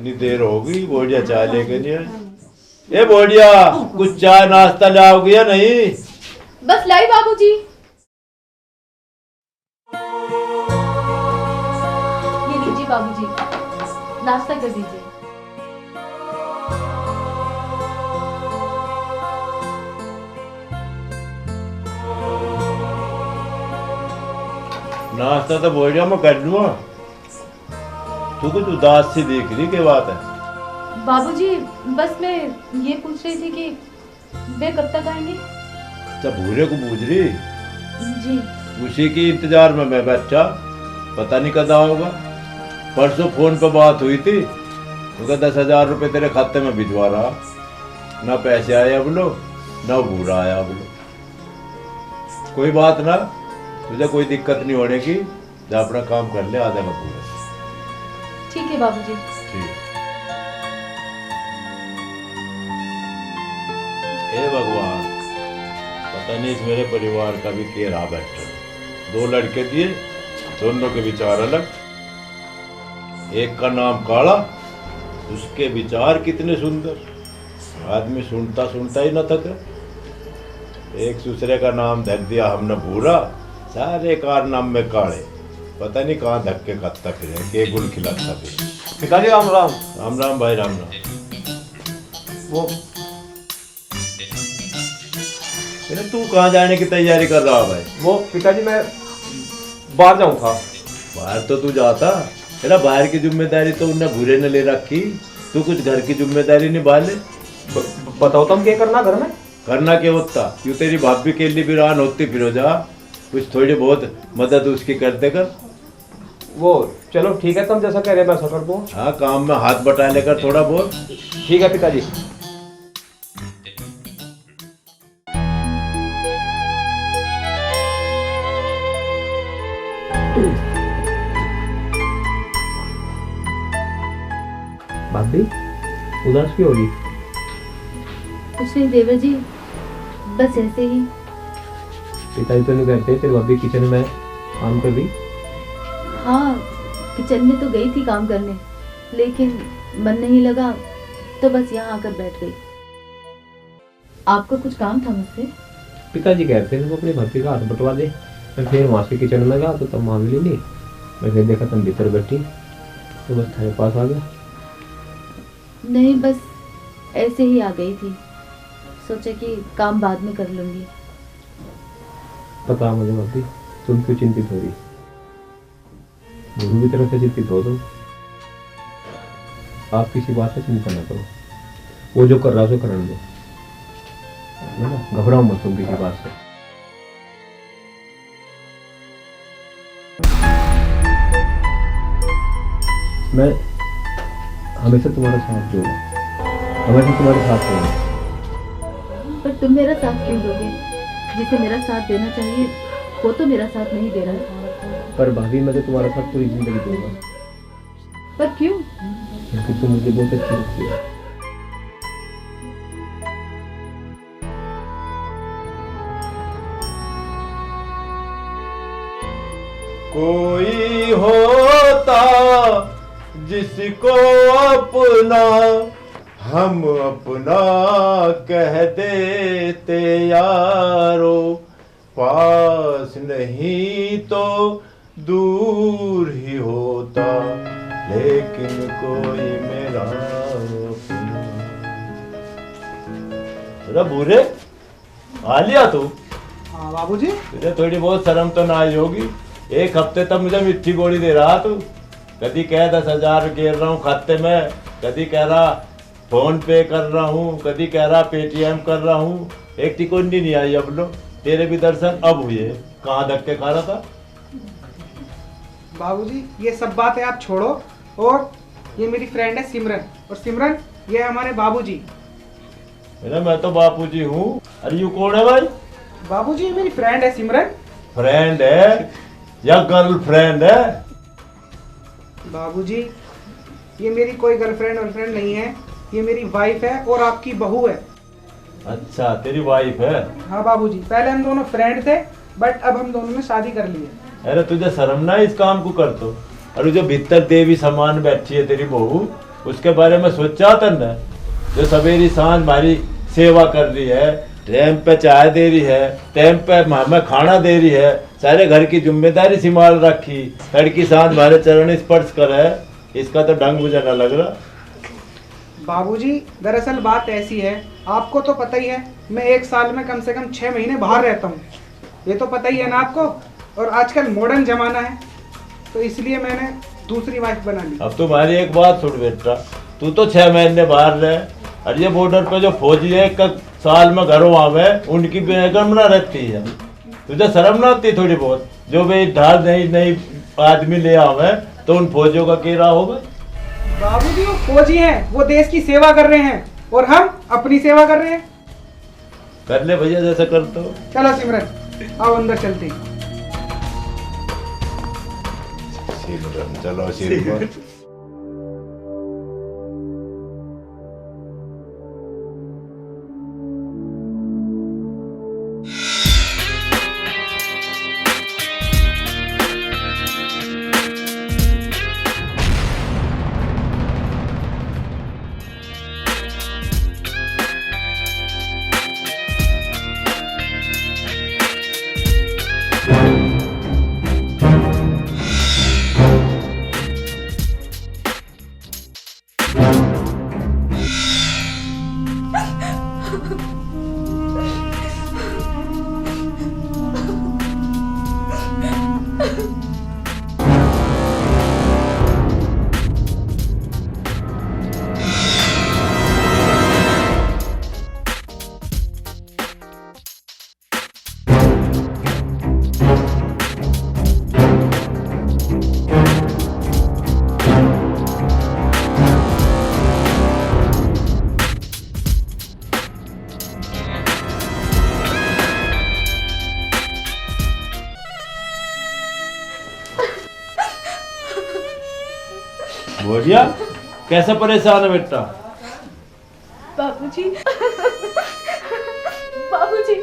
कितनी देर होगी, बोलिया चाय लेके नहीं आई। ए बोलिया, कुछ चाय नाश्ता लाओगे या नहीं? बस लाई बाबूजी। ये लीजिए बाबूजी, नाश्ता कर दीजिए। नाश्ता तो बोलिया मैं कर लूँगा। तू कुछ उदास सी देख रही, क्या बात है? बाबूजी बस मैं ये पूछ रही थी कि वे कब तक आएंगे? तो भूरे को पूछ रही, जी। उसी की इंतजार में मैं बैठा, पता नहीं कदा होगा। परसों फोन पे बात हुई थी, उनका 10,000 रुपये तेरे खाते में भिजवा रहा। ना पैसे आए अब लो, ना भूरा आया अब लो। कोई बात ना, तुझे कोई दिक्कत नहीं होने की। जा अपना काम कर ले, आ जाना पूरा। ठीक है बाबूजी। ठीक। हे भगवान, पता नहीं इस मेरे परिवार का भी क्या रहा बैठा। 2 लड़के दिए, दोनों के विचार अलग। एक का नाम काला, उसके विचार कितने सुंदर, आदमी सुनता सुनता ही न थके। एक दूसरे का नाम धक दिया हमने भूरा, सारे कारनाम में काले। पता नहीं कहाँ धक्के खाता फिर, के गुल खिलाता फिर। पिताजी राम राम। राम राम भाई, राम राम। वो तू कहाँ जाने की तैयारी कर रहा भाई? वो पिताजी मैं बाहर जाऊँ था। बाहर तो तू जाता, तेरा बाहर की जिम्मेदारी तो उन्हें भूरे ने ले रखी। तू कुछ घर की जिम्मेदारी निभा ले। बताओ तुम क्या करना घर में? करना क्या होता, यूँ तेरी भाभी के लिए वीरान होती फिर जा, कुछ थोड़ी बहुत मदद उसकी करते कर। वो चलो ठीक है, तुम जैसा कह रहे हैं वैसा कर दूँ। हाँ, काम में हाथ बटा लेकर थोड़ा बहुत। ठीक है पिताजी। भाभी उदास क्यों होगी? कुछ नहीं देवर जी, बस ऐसे ही। पिताजी तो नहीं कहते तेरी भाभी किचन में काम कर रही? हाँ, किचन में तो गई थी काम करने, लेकिन मन नहीं लगा तो बस यहाँ आकर बैठ गई। आपको कुछ काम था मुझसे? पिताजी कहते थे वो अपनी भाभी का हाथ बटवा दे। मैं फिर वहाँ से किचन में गया तो तब वहाँ मिली नहीं। मैं फिर देखा तुम भीतर बैठी तो बस तेरे पास आ गया। नहीं, बस ऐसे ही आ गई थी, सोचा कि काम बाद में कर लूंगी। पता मुझे भाभी तुम क्यों चिंतित हो रही? गुरु की तरफ से चिंतित हो तुम। आप किसी बात से चिंता ना करो, वो जो कर रहा है उसे करने दो, है ना? घबराओ मत तुम किसी बात से। मैं हमेशा तुम्हारा साथ दूंगा, हमेशा तुम्हारे साथ रहूंगा। पर तुम मेरा साथ क्यों दोगे? जिसे मेरा साथ देना चाहिए वो तो मेरा साथ नहीं दे रहा। पर भाभी मैं तो तुम्हारा साथ पूरी जिंदगी दूंगा। पर क्यों? क्योंकि तुम मुझे बहुत अच्छी लगती है। कोई होता जिसको अपना हम अपना कह देते यारो, पास नहीं तो दूर ही होता, लेकिन कोई मेरा अपना। अरे बूढ़े, आ लिया तू? हाँ बाबूजी। तुझे थोड़ी बहुत शर्म तो ना आई होगी। एक हफ्ते तक मुझे मिठी गोली दे रहा तू, कभी कह 10,000 गिर रहा हूँ खाते में, कभी कह रहा फोन पे कर रहा हूँ, कभी कह रहा पेटीएम कर रहा हूँ। एक टिकोंडी नहीं आई अब लो, तेरे भी दर्शन अब हुए। कहाँ धक्के खा रहा था? बाबूजी ये सब बातें आप छोड़ो, और ये मेरी फ्रेंड है सिमरन, और सिमरन ये हमारे बाबूजी। मैं तो बापूजी हूँ। अरे यू कौन है भाई? बाबूजी ये मेरी फ्रेंड है सिमरन। फ्रेंड है या गर्लफ्रेंड है? बाबूजी ये मेरी कोई गर्लफ्रेंड नहीं है, ये मेरी वाइफ है और आपकी बहू है। अच्छा, तेरी वाइफ है? हाँ बाबूजी, पहले हम दोनों फ्रेंड थे, बट अब हम दोनों ने शादी कर ली है। अरे तुझे शर्म ना इस काम को कर तो? अरे जो भीतर देवी समान बैठी है तेरी बहू, उसके बारे में सोचा तन्ने? जो सवेरी सांझ हमारी सेवा कर रही है, टाइम पे चाय दे रही है, टाइम पे हमें खाना दे रही है, सारे घर की जिम्मेदारी संभाल रखी, तड़की सांझ हमारे चरण स्पर्श करे, इसका तो ढंग मुझे न लग रहा। बाबूजी दरअसल बात ऐसी है, आपको तो पता ही है मैं एक साल में कम से कम 6 महीने बाहर रहता हूँ, ये तो पता ही है ना आपको। और आजकल मॉडर्न जमाना है, तो इसलिए मैंने दूसरी वाइफ बना ली। अब तुम्हारी एक बात सुन बेटा, तू तो 6 महीने बाहर रहे, और ये बॉर्डर पे जो फौजी है साल में घरों आवे, उनकी बेगम ना रहती है, तुझे शर्म ना आती थोड़ी बहुत? जो भी ढाल नई आदमी ले आवे तो उन फौजियों का क्या रहा होगा? बाबूजी वो फौजी हैं, वो देश की सेवा कर रहे हैं और हम अपनी सेवा कर रहे हैं। कर ले भैया जैसा कर तो। चलो सिमरन आओ अंदर चलते हैं। चलो सिमरन। बोलिया कैसे परेशान है बेटा? बाबूजी बाबूजी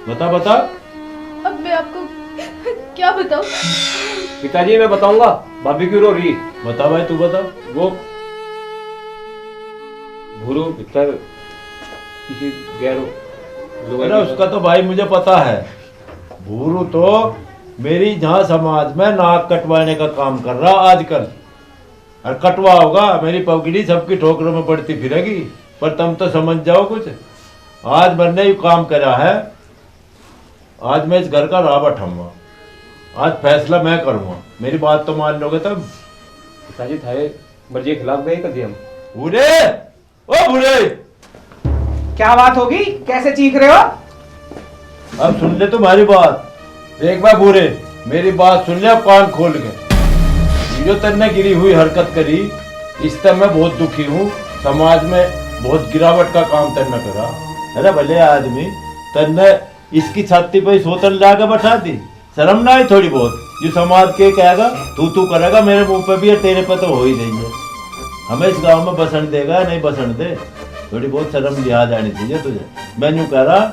बता बता। अब मैं आपको क्या बताऊं? पिताजी मैं बताऊंगा, भाभी क्यों रो रही? बता भाई तू बता। वो भूरू इतर किसी गैर अरे उसका तो भाई मुझे पता है। भूरू तो मेरी जहाँ समाज में नाक कटवाने का काम कर रहा आजकल, और कटवा होगा मेरी पगड़ी सबकी ठोकरों में पड़ती फिरेगी, पर तुम तो समझ जाओ कुछ। आज मैंने ये काम करा है, आज मैं इस घर का राह बैठाऊंगा, आज फैसला मैं करूंगा, मेरी बात तो मान लोगे तब? पिताजी थारे मर्जी के खिलाफ गए कभी हम। भूरे ओ भूरे, क्या बात होगी, कैसे चीख रहे हो? अब सुन ले तुम्हारी बात। एक बार भूरे मेरी बात सुन ले, अब कान खोल के। ये जो तन्ने गिरी हुई हरकत करी, इससे मैं बहुत दुखी हूँ। समाज में बहुत गिरावट का काम तन्ने करा। अरे भले आदमी, तन्ने इसकी छाती पे सोतल लाके बैठा दी, शर्म ना आई थोड़ी बहुत? जो समाज के कहेगा तू करेगा, मेरे मुंह पे भी है, तेरे पे तो हो ही नहीं है। हमें इस गांव में बसन देगा नहीं बसन दे, थोड़ी बहुत शर्म लिहाज आनी चाहिए तुझे। मैं यूं कह रहा,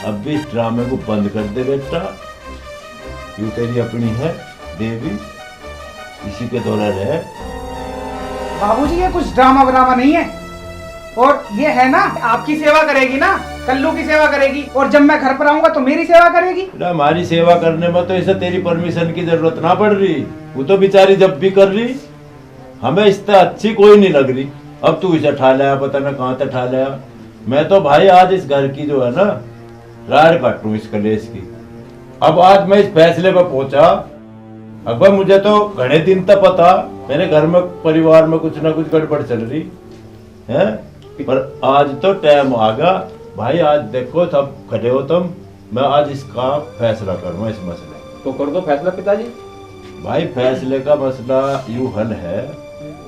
अब भी इस ड्रामे को बंद कर दे बेटा। यूं तेरी अपनी है देवी, इसी के दौरा रहे। बाबूजी ये कुछ ड्रामा व्रामा नहीं है, और ये है ना आपकी सेवा करेगी ना, कल्लू की सेवा करेगी, और जब मैं घर पर आऊंगा तो मेरी सेवा करेगी। हमारी सेवा करने में तो इसे तेरी परमिशन की जरूरत ना पड़ रही, वो तो बेचारी जब भी कर रही, हमें इससे अच्छी कोई नहीं लग रही। अब तू इसे ठा लाया, पता ना कहाँ से ठा लाया। मैं तो भाई आज इस घर की जो है ना राड़ काटूं इस कलेश की। अब आज मैं इस फैसले पर पहुंचा। अकबर मुझे तो घने दिन तक पता मेरे घर में परिवार में कुछ ना कुछ गड़बड़ चल रही है, पर आज तो टाइम आ गया भाई। आज देखो सब खड़े हो तुम, मैं आज इसका फैसला करूंगा इस मसले। तो कर दो फैसला पिताजी। भाई फैसले का मसला यूं हल है,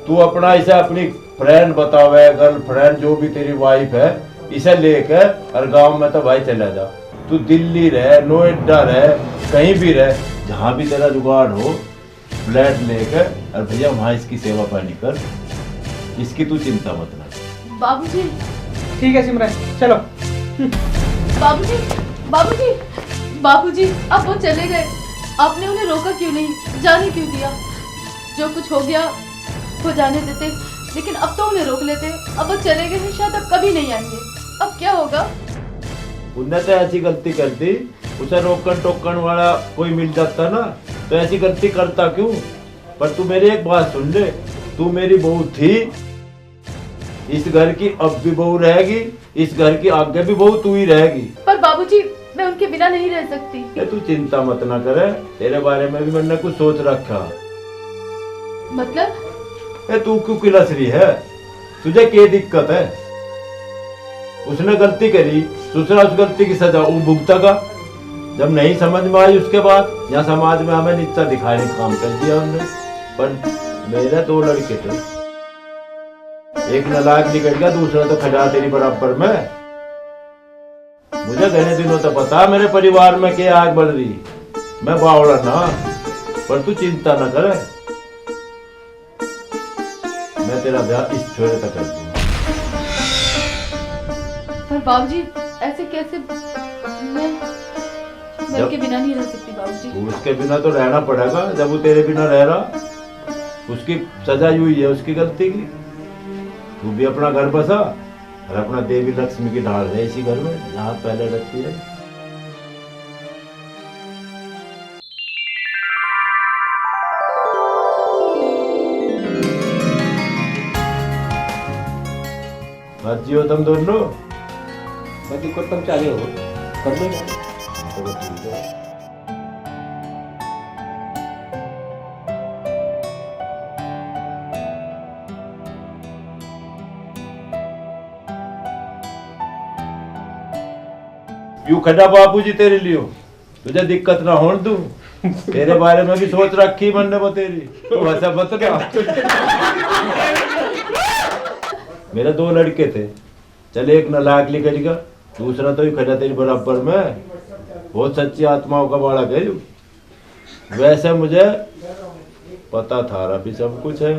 तू अपना इसे अपनी फ्रेंड बतावे, गर्लफ्रेंड जो भी तेरी वाइफ है, इसे लेकर और गांव में तो भाई चला जा। तू दिल्ली रहे, नोएडा रहे, कहीं भी रहे, जहाँ भी तेरा जुगाड़ हो, फ्लैट लेकर और भैया वहाँ इसकी सेवा पानी कर, इसकी तू चिंता मत ना। बाबूजी ठीक है सिमरन चलो। बाबूजी बाबूजी बाबूजी अब वो चले गए, आपने उन्हें रोका क्यों नहीं, जाने क्यों दिया? जो कुछ हो गया वो जाने देते, लेकिन अब तो उन्हें रोक लेते। अब वो चले गए हैं, शायद अब कभी नहीं आएंगे। अब क्या होगा? उनने तो ऐसी गलती कर दी, उसे रोकन टोकन वाला कोई मिल जाता ना तो ऐसी गलती करता क्यों? पर तू मेरी एक बात सुन ले, तू मेरी बहू थी, इस घर की अब भी बहू रहेगी, इस घर की आगे भी बहू तू ही रहेगी। पर बाबूजी, मैं उनके बिना नहीं रह सकती। ये तू चिंता मत ना करे, तेरे बारे में भी मैंने कुछ सोच रखा। मतलब? ए तू क्यों किलस रही है? तुझे क्या दिक्कत है? उसने गलती करी, दूसरा उस गलती की सजा वो भुगतेगा। जब नहीं समझ में आई उसके बाद यहाँ समाज में हमें नीचा दिखाने का काम कर दिया उन्होंने। पर मेरे 2 लड़के थे, एक नालायक निकल गया, दूसरा तो खड़ा तेरी बराबर में। मुझे घने दिनों तो पता मेरे परिवार में क्या आग बढ़ रही, मैं बावड़ा ना। पर तू चिंता न करे, मैं तेरा ब्याह इस छोरे तक कर दूंगा। पर बाबूजी ऐसे कैसे? मैं उनके बिना नहीं रह सकती बाबूजी। तू उसके बिना तो रहना पड़ेगा, जब वो तेरे बिना रह रहा। उसकी सजा हुई है उसकी गलती की। तू भी अपना घर बसा और अपना देवी लक्ष्मी की ढाल रहे इसी घर में जहाँ पहले रखती है। बात जियो तुम दोनों, बाकी को तुम चाहे हो कर दो। चलो ठीक है। यूं खड़ा बाबूजी तेरे लिए, तुझे दिक्कत ना होने दूं। तेरे बारे में भी सोच रखी मैंने वो तेरी, तो वैसा बता। मेरे 2 लड़के थे, चल एक नालायक निकल गया, दूसरा तो ही खड़ा तेरी बराबर में। बहुत सच्ची आत्माओं का बाड़ा है। वैसे मुझे पता था भी सब कुछ है।